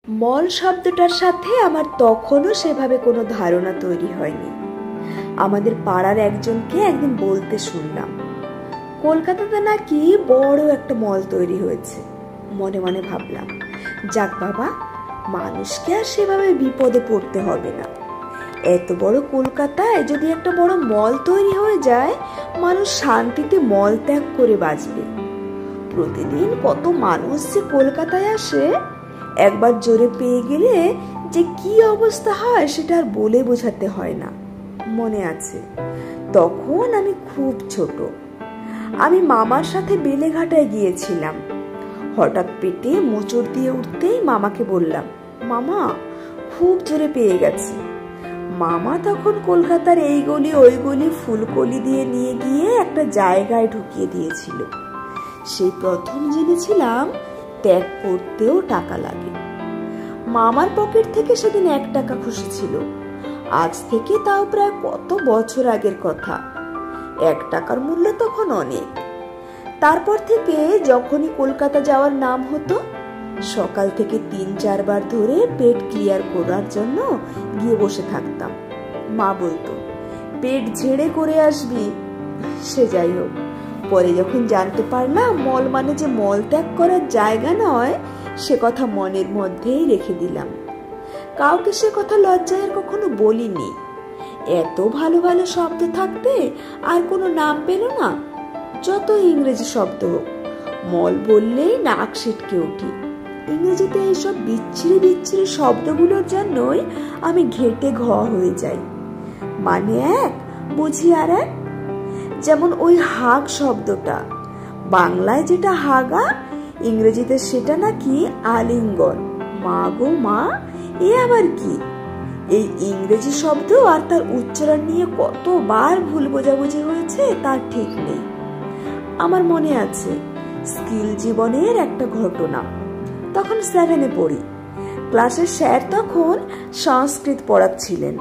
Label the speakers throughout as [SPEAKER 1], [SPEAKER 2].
[SPEAKER 1] মল শব্দটার সাথে আমার তখনও সেভাবে কোনো ধারণা তৈরি হয়নি। আমাদের পাড়ার একজনকে একদিন বলতে শুনলাম, কলকাতাতে নাকি বড় একটা মল তৈরি হয়েছে। মনে মনে ভাবলাম, যাক বাবা, মানুষকে আর সেভাবে বিপদে পড়তে হবে না। এত বড় কলকাতায় যদি একটা বড় মল তৈরি হয়ে যায়, মানুষ শান্তিতে মল ত্যাগ করে বাঁচবে। প্রতিদিন কত মানুষ যে কলকাতায় আসে, একবার জোরে পেয়ে গেলে যে কি অবস্থা হয় সেটা আর বলে বোঝাতে হয় না। মনে আছে, তখন আমি খুব ছোট। আমি মামার সাথে বেলেঘাটায় গিয়েছিলাম। হঠাৎ পেটে মোচড় দিয়ে উঠতেই মামাকে বললাম, মামা, খুব জোরে পেয়ে গেছে। মামা তখন কলকাতার এই গলি ওই গলি ফুলকলি দিয়ে নিয়ে গিয়ে একটা জায়গায় ঢুকিয়ে দিয়েছিল। সেই প্রথম জেনেছিলাম ত্যাগ করতেও টাকা লাগে। মামার পকেট থেকে সেদিন 1 টাকা খসেছিল। আজ থেকে তাও প্রায় কত বছর আগের কথা। 1 টাকার মূল্য তখন অনেক। তারপর থেকে যখনই কলকাতা যাওয়ার নাম হতো, সকাল থেকে 3-4 বার ধরে পেট ক্লিয়ার করার জন্য গিয়ে বসে থাকতাম। মা বলতো, পেট ঝেড়ে করে আসবি। সে যাই হোক, পরে যখন জানতে পারলাম মল মানে যে মল ত্যাগ করার জায়গা নয়, সে কথা মনের মধ্যেই রেখে দিলাম। কাউকে সে কথা লজ্জায় কখনো বলিনি। এত ভালো ভালো শব্দ থাকতে আর কোনো নাম পেল না। যত ইংরেজি শব্দ হোক, মল বললেই নাক সিটকে উঠি। ইংরেজিতে এইসব বিচ্ছিরি বিচ্ছিরি শব্দগুলোর জন্যই আমি ঘেটে ঘ হয়ে যাই। মানে এক, বুঝি আর এক। যেমন ওই হাগ শব্দটা, বাংলায় যেটা হাগা, ইংরেজিতে সেটা নাকি আলিঙ্গন। মা গো মা, এ আবার কি? এই ইংরেজি শব্দ আর তার উচ্চারণ নিয়ে কতবার ভুল বোঝাবুঝি হয়েছে তার ঠিক নেই। আমার মনে আছে স্কুল জীবনের একটা ঘটনা। তখন 7-এ পড়ি। ক্লাসের স্যার তখন সংস্কৃত পড়াচ্ছিলেন।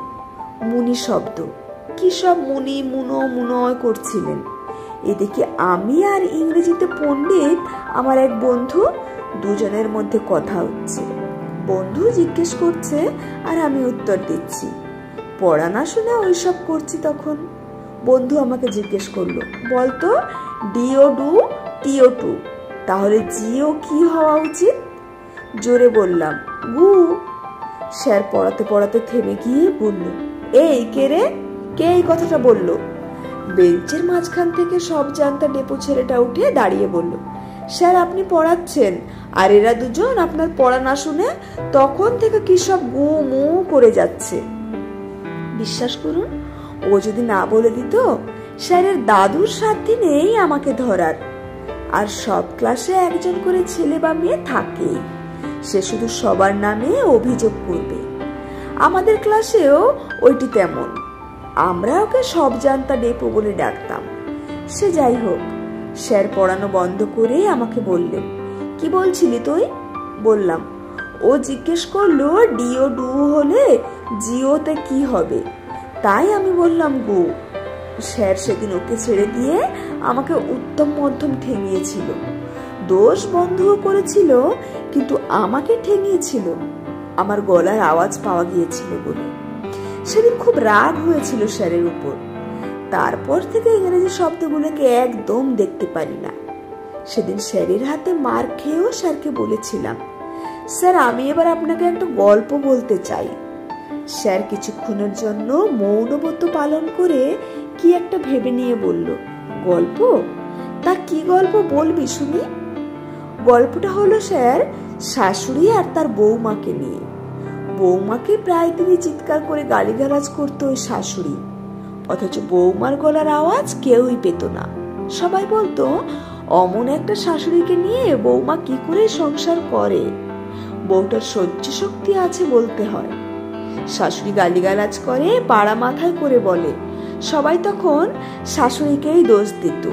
[SPEAKER 1] মুনি শব্দ, কি সব মুনি মুনো মুনয় করছিলেন। এদিকে আমি আর ইংরেজিতে পণ্ডিত আমার এক বন্ধু, দুজনের মধ্যে কথা হচ্ছে। বন্ধু জিজ্ঞেস করছে আর আমি উত্তর দিচ্ছি। পড়া না শুনে ওইসব করছি। তখন বন্ধু আমাকে জিজ্ঞেস করলো, বলতো ডিও ডু টিও টু, তাহলে জিও কি হওয়া উচিত? জোরে বললাম, গু। স্যার পড়াতে পড়াতে থেমে গিয়ে বলল, এই কে রে, কে এই কথাটা বললো? বেঞ্চের মাঝখান থেকে সব জানতা ডেপো ছেলেটা উঠে দাঁড়িয়ে বলল, স্যার আপনি পড়াচ্ছেন, আর এরা দুজন আপনার পড়া না শুনে তখন থেকে কি সব গু মু করে যাচ্ছে। বিশ্বাস করুন, ও যদি না বলে দিত, স্যারের দাদুর সাধ্যি নেই আমাকে ধরার। আর সব ক্লাসে একজন করে ছেলে বা মেয়ে থাকে, সে শুধু সবার নামে অভিযোগ করবে। আমাদের ক্লাসেও ওইটি তেমন। আমরা ওকে সব জানতা ডেপো বলে ডাকতাম। সে যাই হোক, স্যার পড়ানো বন্ধ করে আমাকে বললেন, কি বলছিলি তুই? বললাম, ও জিজ্ঞেস করলো ডিও ডু হলে জিওতে কি হবে, তাই আমি বললাম গু। স্যার সেদিন ওকে ছেড়ে দিয়ে আমাকে উত্তম মধ্যম ঠেঙিয়েছিল। দোষ বন্ধুও করেছিল, কিন্তু আমাকে ঠেঙিয়েছিল আমার গলার আওয়াজ পাওয়া গিয়েছিল বলে। সেদিন খুব রাগ হয়েছিল স্যারের উপর। তারপর থেকে ইংরেজি শব্দগুলোকে একদম দেখতে পারি না। সেদিন স্যারের হাতে মার খেয়েও স্যারকে বলেছিলাম, স্যার আমি এবার আপনাকে একটা গল্প বলতে চাই। স্যার কিছুক্ষণের জন্য মৌনব্রত পালন করে কি একটা ভেবে নিয়ে বলল, গল্প? তা কি গল্প বলবি শুনি? গল্পটা হলো স্যার শাশুড়ি আর তার বৌমাকে নিয়ে। বৌমাকে প্রায় তিনি চিৎকার করে গালিগালাজ করতো ওই শাশুড়ি, অথচ বৌমার গলার আওয়াজ কেউই পেত না। সবাই বলতো, অমন একটা শাশুড়িকে নিয়ে বৌমা কি করে সংসার করে, বউটার সহ্য শক্তি আছে বলতে হয়। শাশুড়ি গালিগালাজ করে, পাড়া মাথায় করে বলে। সবাই তখন শাশুড়িকেই দোষ দিত।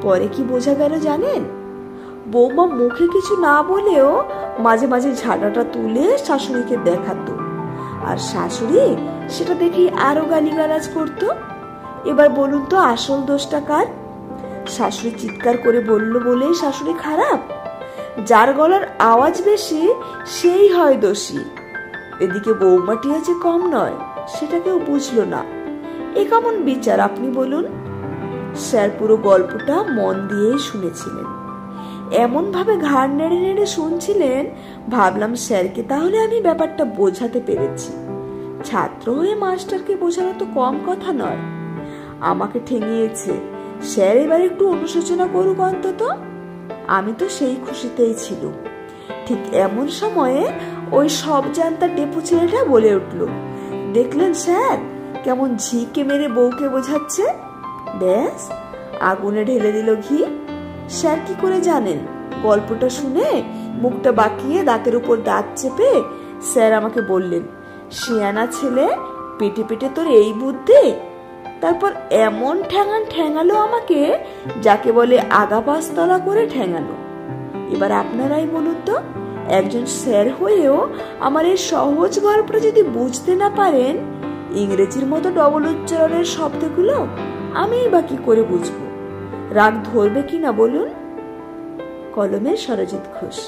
[SPEAKER 1] পরে কি বোঝা গেল জানেন? বৌমা মুখে কিছু না বলেও মাঝে মাঝে ঝাঁটাটা তুলে শাশুড়িকে দেখাতো, আর শাশুড়ি সেটা দেখেই আরো গালিগালাজ করতো। এবার বলুন তো আসল দোষটা কার? শাশুড়ি চিৎকার করে বলল বলেই শাশুড়ি খারাপ, যার গলার আওয়াজ বেশি সেই হয় দোষী। এদিকে বৌমাটিও যে কম নয় সেটা কেউ বুঝলো না। এ কেমন বিচার আপনি বলুন? স্যার পুরো গল্পটা মন দিয়েই শুনেছিলেন, এমন ভাবে ঘাড় নেড়ে নেড়ে শুনছিলেন, ভাবলাম স্যারকে তাহলে আমি ব্যাপারটা বোঝাতে পেরেছি। ছাত্র হয়ে মাস্টারকে বোঝানো তো কম কথা নয়। আমাকে ঠেঙিয়েছে, স্যার এবার একটু অনুশোচনা করুক অন্তত। আমি তো সেই খুশিতেই ছিল। ঠিক এমন সময়ে ওই সব জানতা টেপু ছেলেটা বলে উঠল, দেখলেন স্যার কেমন ঝিকে মেরে বউকে বোঝাচ্ছে? ব্যাস, আগুনে ঢেলে দিল ঘি। স্যার কি করে জানেন? গল্পটা শুনে মুখটা বাঁকিয়ে দাঁতের উপর দাঁত চেপে স্যার আমাকে বললেন, শিয়ানা ছেলে, পেটে পেটে তোর এই বুদ্ধি। তারপর এমন ঠ্যাঙান ঠ্যাঙালো আমাকে, যাকে বলে আগা পাঁচতলা করে ঠ্যাঙানো। এবার আপনারাই বলুন তো, একজন স্যার হয়েও আমার এই সহজ গল্পটা যদি বুঝতে না পারেন, ইংরেজির মতো ডবল উচ্চারণের শব্দগুলো আমিই বা কি করে বুঝবো? রাগ ধরবে কিনা বলুন? কলমে সরজিৎ ঘোষ।